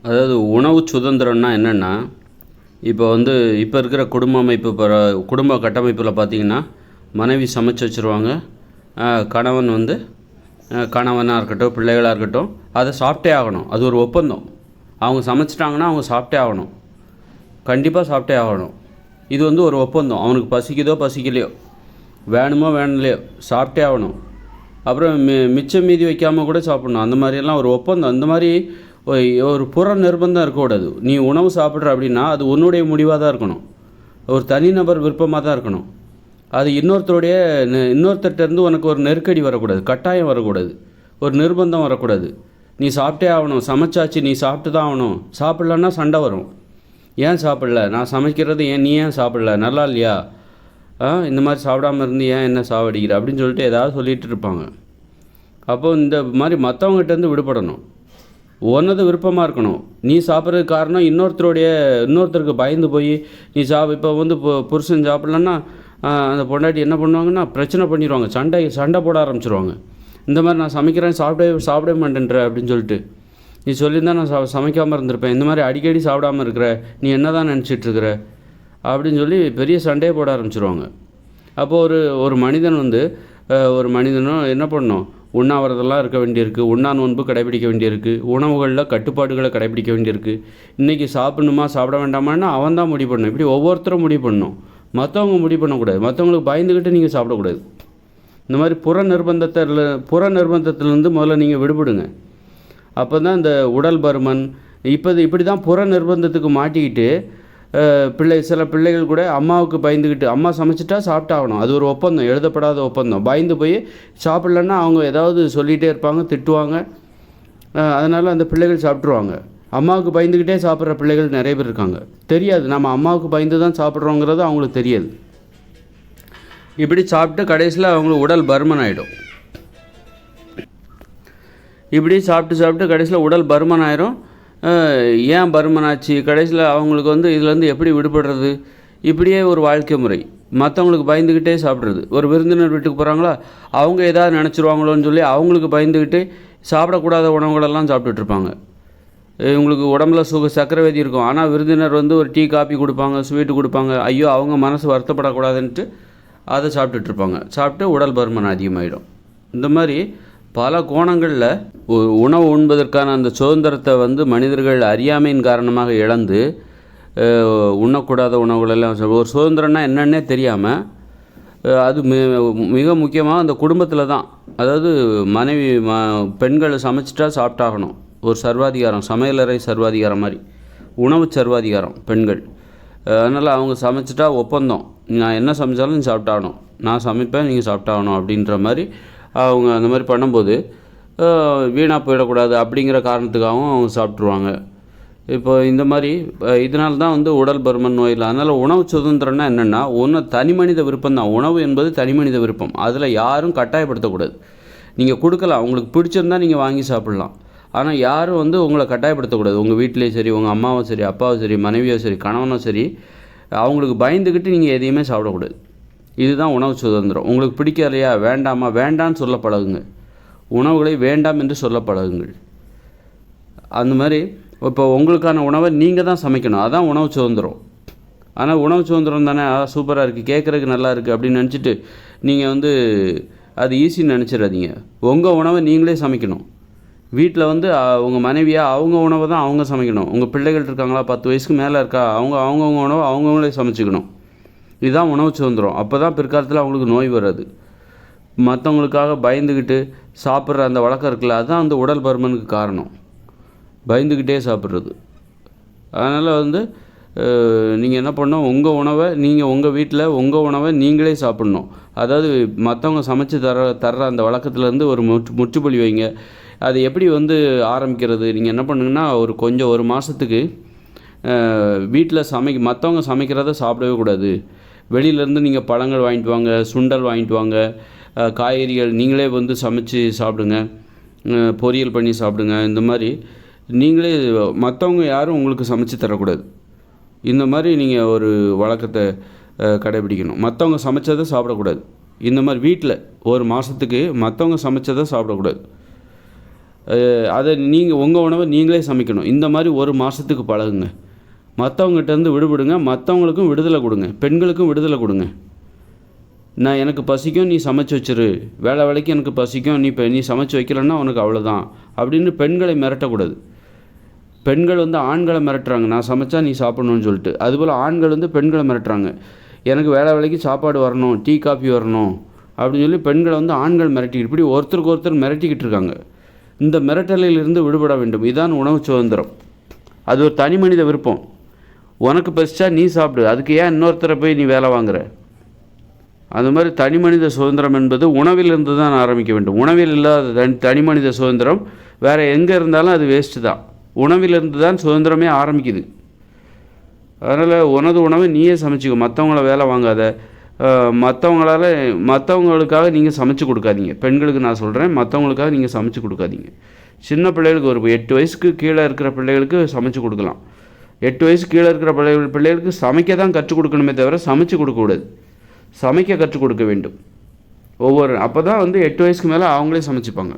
அதாவது உணவு சுதந்திரம்னா என்னென்னா, இப்போ இருக்கிற குடும்ப அமைப்பு குடும்ப கட்டமைப்பில் பார்த்திங்கன்னா, மனைவி சமைச்சு வச்சுருவாங்க. கணவன் கணவனாக இருக்கட்டும், பிள்ளைகளாக இருக்கட்டும், அதை சாப்பிட்டே ஆகணும். அது ஒரு ஒப்பந்தம். அவங்க சமைச்சிட்டாங்கன்னா அவங்க சாப்பிட்டே ஆகணும். கண்டிப்பாக சாப்பிட்டே ஆகணும். இது ஒரு ஒப்பந்தம். அவனுக்கு பசிக்குதோ பசிக்கலையோ, வேணுமோ வேணலையோ சாப்பிட்டே ஆகணும். அப்புறம் மிச்சம் மீதி வைக்காமல் கூட சாப்பிட்ணும். அந்த மாதிரியெல்லாம் ஒரு ஒப்பந்தம். அந்த மாதிரி ஒரு புற நிர்பந்தம் இருக்கக்கூடாது. நீ உணவு சாப்பிட்ற அப்படின்னா அது உன்னுடைய முடிவாக தான் இருக்கணும். ஒரு தனிநபர் விருப்பமாக தான் இருக்கணும். அது இன்னொருத்தர்கிட்டருந்து உனக்கு ஒரு நெருக்கடி வரக்கூடாது, கட்டாயம் வரக்கூடாது, ஒரு நிர்பந்தம் வரக்கூடாது. நீ சாப்பிட்டே ஆகணும், சமைச்சாச்சு நீ சாப்பிட்டு தான் ஆகணும். சாப்பிட்லன்னா சண்டை வரும். ஏன் சாப்பிடல, நான் சமைக்கிறது நீ ஏன் சாப்பிடல, நல்லா இல்லையா, இந்த மாதிரி சாப்பிடாமல் இருந்து ஏன் என்ன சாவடிக்கிற அப்படின்னு சொல்லிட்டு ஏதாவது சொல்லிகிட்டு இருப்பாங்க. அப்போது இந்த மாதிரி மற்றவங்ககிட்டேருந்து விடுபடணும். உன்னது விருப்பமாக இருக்கணும். நீ சாப்பிட்றதுக்கு காரணம் இன்னொருத்தருக்கு பயந்து போய் நீ இப்போ புருஷன் சாப்பிட்லன்னா அந்த பொண்டாட்டி என்ன பண்ணுவாங்கன்னா பிரச்சனை பண்ணிடுவாங்க, சண்டை போட ஆரம்பிச்சிருவாங்க. இந்த மாதிரி நான் சமைக்கிறேன் சாப்பிடவே மாட்டேன்ற அப்படின்னு சொல்லிட்டு, நீ சொல்லியிருந்தா நான் சமைக்காமல் இருந்திருப்பேன், இந்த மாதிரி அடிக்கடி சாப்பிடாமல் இருக்கிற, நீ என்ன தான் நினச்சிட்ருக்கிற அப்படின்னு சொல்லி பெரிய சண்டையை போட ஆரம்பிச்சிருவாங்க. அப்போது ஒரு மனிதன் ஒரு மனிதனும் என்ன பண்ணணும், உண்ணாவிரதெல்லாம் இருக்க வேண்டியிருக்கு, உண்ணா நோன்பு கடைபிடிக்க வேண்டியிருக்கு, உணவுகளில் கட்டுப்பாடுகளை கடைபிடிக்க வேண்டியிருக்கு. இன்றைக்கி சாப்பிடணுமா சாப்பிட வேண்டாமான்னு அவன் தான் முடிவு பண்ணணும். இப்படி ஒவ்வொருத்தரும் முடிவு பண்ணணும். மற்றவங்க முடிவு பண்ணக்கூடாது. மற்றவங்களுக்கு பயந்துக்கிட்டு நீங்கள் சாப்பிடக்கூடாது. இந்த மாதிரி புற நிர்பந்தத்திலேருந்து முதல்ல நீங்கள் விடுபடுங்க. அப்போ தான் இந்த உடல் பருமன் இப்படி தான் புற நிர்பந்தத்துக்கு மாட்டிக்கிட்டு சில பிள்ளைகள் கூட அம்மாவுக்கு பயந்துக்கிட்டு, அம்மா சமைச்சிட்டா சாப்பிட்டாகணும், அது ஒரு ஒப்பந்தம், எழுதப்படாத ஒப்பந்தம். பயந்து போய் சாப்பிட்லன்னா அவங்க ஏதாவது சொல்லிகிட்டே இருப்பாங்க, திட்டுவாங்க. அதனால் அந்த பிள்ளைகள் சாப்பிட்ருவாங்க. அம்மாவுக்கு பயந்துக்கிட்டே சாப்பிட்ற பிள்ளைகள் நிறைய பேர் இருக்காங்க. தெரியாது, நம்ம அம்மாவுக்கு பயந்து தான் சாப்பிட்றோங்கிறது அவங்களுக்கு தெரியாது. இப்படி சாப்பிட்டு கடைசியில் அவங்களுக்கு உடல் பருமன் ஆகிடும். இப்படி சாப்பிட்டு கடைசியில் உடல் பருமன் ஆயிரும். ஏன் பருமனாச்சு, கடைசியில் அவங்களுக்கு இதுலேருந்து எப்படி விடுபடுறது, இப்படியே ஒரு வாழ்க்கை முறை. மற்றவங்களுக்கு பயந்துக்கிட்டே சாப்பிட்றது. ஒரு விருந்தினர் வீட்டுக்கு போகிறாங்களா, அவங்க ஏதாவது நினச்சிருவாங்களோன்னு சொல்லி அவங்களுக்கு பயந்துக்கிட்டு சாப்பிடக்கூடாத உணவுகளெல்லாம் சாப்பிட்டுட்ருப்பாங்க. இவங்களுக்கு உடம்புல சர்க்கரை வியாதி இருக்கும், ஆனால் விருந்தினர் ஒரு டீ காப்பி கொடுப்பாங்க, ஸ்வீட்டு கொடுப்பாங்க. ஐயோ அவங்க மனசு வருத்தப்படக்கூடாதுன்ட்டு அதை சாப்பிட்டுட்ருப்பாங்க. சாப்பிட்டு உடல் பருமன் அதிகமாகிடும். இந்த மாதிரி பல கோணங்களில் உணவு உண்பதற்கான அந்த சுதந்திரத்தை மனிதர்கள் அறியாமையின் காரணமாக இழந்து உண்ணக்கூடாத உணவுகளெல்லாம் ஒரு சுதந்திரம்னா என்னன்னே தெரியாமல், அது மிக முக்கியமாக அந்த குடும்பத்தில் தான். அதாவது மனைவி பெண்கள் சமைச்சிட்டா சாப்பிட்டாகணும். ஒரு சர்வாதிகாரம், சமையலறை சர்வாதிகாரம் மாதிரி, உணவு சர்வாதிகாரம் பெண்கள். அதனால் அவங்க சமைச்சிட்டா ஒப்பந்தம், நான் என்ன சமைச்சாலும் நீ சாப்பிட்டாகணும், நான் சமைப்பேன் நீங்கள் சாப்பிட்டாகணும் அப்படின்ற மாதிரி அவங்க அந்த மாதிரி பண்ணும்போது வீணாக போயிடக்கூடாது அப்படிங்கிற காரணத்துக்காகவும் அவங்க சாப்பிட்ருவாங்க. இப்போ இந்த மாதிரி இதனால தான் உடல் பருமன் நோயில். அதனால் உணவு சுதந்திரம்னா என்னென்னா, தனி மனித விருப்பம் தான். உணவு என்பது தனி மனித விருப்பம். அதில் யாரும் கட்டாயப்படுத்தக்கூடாது. நீங்கள் கொடுக்கலாம், உங்களுக்கு பிடிச்சிருந்தால் நீங்கள் வாங்கி சாப்பிட்லாம். ஆனால் யாரும் உங்களை கட்டாயப்படுத்தக்கூடாது. உங்கள் வீட்டிலேயும் சரி, உங்கள் அம்மாவும் சரி, அப்பாவும் சரி, மனைவியோ சரி, கணவனும் சரி, அவங்களுக்கு பயந்துக்கிட்டு நீங்கள் எதையுமே சாப்பிடக்கூடாது. இதுதான் உணவு சுதந்திரம். உங்களுக்கு பிடிக்கலையா, வேண்டான்னு சொல்ல பழகுங்க. உணவுகளை வேண்டாம் என்று சொல்ல பழகுங்கள். அந்த மாதிரி இப்போ உங்களுக்கான உணவை நீங்கள் தான் சமைக்கணும். அதான் உணவு சுதந்திரம். ஆனால் உணவு சுதந்திரம் தானே, சூப்பராக இருக்குது, கேட்குறதுக்கு நல்லா இருக்குது அப்படின்னு நினச்சிட்டு நீங்கள் அது ஈஸின்னு நினச்சிடாதீங்க. உங்கள் உணவை நீங்களே சமைக்கணும். வீட்டில் உங்கள் மனைவியாக அவங்க உணவை தான் அவங்க சமைக்கணும். உங்கள் பிள்ளைகள் இருக்காங்களா, 10 வயசுக்கு மேலே இருக்கா, அவங்கவுங்க உணவை அவங்கவுங்களே சமைச்சிக்கணும். இதுதான் உணவு சுதந்திரம். அப்போ தான் பிற்காலத்தில் அவங்களுக்கு நோய் வராது. மற்றவங்களுக்காக பயந்துக்கிட்டு சாப்பிட்ற அந்த வழக்கம் இருக்குல்ல, அதுதான் உடல் பருமனுக்கு காரணம். பயந்துக்கிட்டே சாப்பிட்றது. அதனால் நீங்கள் என்ன பண்ணணும், உங்கள் உணவை நீங்கள் உங்கள் வீட்டில் உங்கள் உணவை நீங்களே சாப்பிட்ணும். அதாவது மற்றவங்க சமைச்சு தர்ற அந்த வழக்கத்துலேருந்து ஒரு முற்றுப்புள்ளி வைங்க. அது எப்படி ஆரம்பிக்கிறது, நீங்கள் என்ன பண்ணுங்கன்னா, ஒரு மாதத்துக்கு வீட்டில் மற்றவங்க சமைக்கிறத சாப்பிடவே கூடாது. வெளியிலேருந்து நீங்கள் பழங்கள் வாங்கிட்டு வாங்க, சுண்டல் வாங்கிட்டு வாங்க, காய்கறிகள் நீங்களே சமைச்சு சாப்பிடுங்க, பொரியல் பண்ணி சாப்பிடுங்க. இந்த மாதிரி நீங்களே, மற்றவங்க யாரும் உங்களுக்கு சமைச்சு தரக்கூடாது. இந்த மாதிரி நீங்கள் ஒரு வழக்கத்தை கடைபிடிக்கணும். மற்றவங்க சமைச்சதை சாப்பிடக்கூடாது. இந்த மாதிரி வீட்டில் ஒரு மாதத்துக்கு மற்றவங்க சமைச்சதை சாப்பிடக்கூடாது. அதை நீங்கள் உங்கள் உணவை நீங்களே சமைக்கணும். இந்த மாதிரி ஒரு மாதத்துக்கு பழகுங்க. மற்றவங்ககிட்டேருந்து விடுபடுங்க. மற்றவங்களுக்கும் விடுதலை கொடுங்க. பெண்களுக்கும் விடுதலை கொடுங்க. நான் எனக்கு பசிக்கும், நீ சமைச்சு வச்சிரு, வேலைக்கு எனக்கு பசிக்கும், நீ சமைச்சு வைக்கலன்னா உனக்கு அவ்வளோதான் அப்படின்னு பெண்களை மிரட்டக்கூடாது. பெண்கள் வந்து ஆண்களை மிரட்டுறாங்க, நான் சமைச்சா நீ சாப்பிட்ணுன்னு சொல்லிட்டு. அதுபோல் ஆண்கள் வந்து பெண்களை மிரட்டுறாங்க, எனக்கு வேலைக்கு சாப்பாடு வரணும், டீ காஃபி வரணும் அப்படின்னு சொல்லி பெண்களை வந்து ஆண்கள் மிரட்டிக்கிட்டு இப்படி ஒருத்தருக்கு ஒருத்தர் மிரட்டிக்கிட்டு இருக்காங்க. இந்த மிரட்டலிலிருந்து விடுபட வேண்டும். இதுதான் உணவு சுதந்திரம். அது ஒரு தனி மனித விருப்பம். உனக்கு பசிச்சா நீ சாப்பிடு, அதுக்கு ஏன் இன்னொருத்தரை போய் நீ வேலை வாங்குற? அது மாதிரி தனி மனித சுதந்திரம் என்பது உணவிலிருந்து தான் ஆரம்பிக்க வேண்டும். உணவில் இல்லாத தனி மனித சுதந்திரம் வேறு எங்கே இருந்தாலும் அது வேஸ்ட்டு தான். உணவிலிருந்து தான் சுதந்திரமே ஆரம்பிக்குது. அதனால் உனது உணவை நீயே சமைச்சிக்கோ, மற்றவங்கள வேலை வாங்காத. மற்றவங்களுக்காக நீங்கள் சமைச்சு கொடுக்காதீங்க. பெண்களுக்கு நான் சொல்கிறேன், மற்றவங்களுக்காக நீங்கள் சமைச்சு கொடுக்காதீங்க. சின்ன பிள்ளைகளுக்கு ஒரு 8 வயசுக்கு கீழே இருக்கிற பிள்ளைகளுக்கு சமைச்சு கொடுக்கலாம். 8 வயசு கீழே இருக்கிற பிள்ளைகளுக்கு சமைக்க தான் கற்றுக் கொடுக்கணுமே தவிர சமைச்சு கொடுக்கக்கூடாது. சமைக்க கற்றுக் கொடுக்க வேண்டும். அப்போ தான் வந்து 8 வயசுக்கு மேலே அவங்களே சமைச்சிப்பாங்க.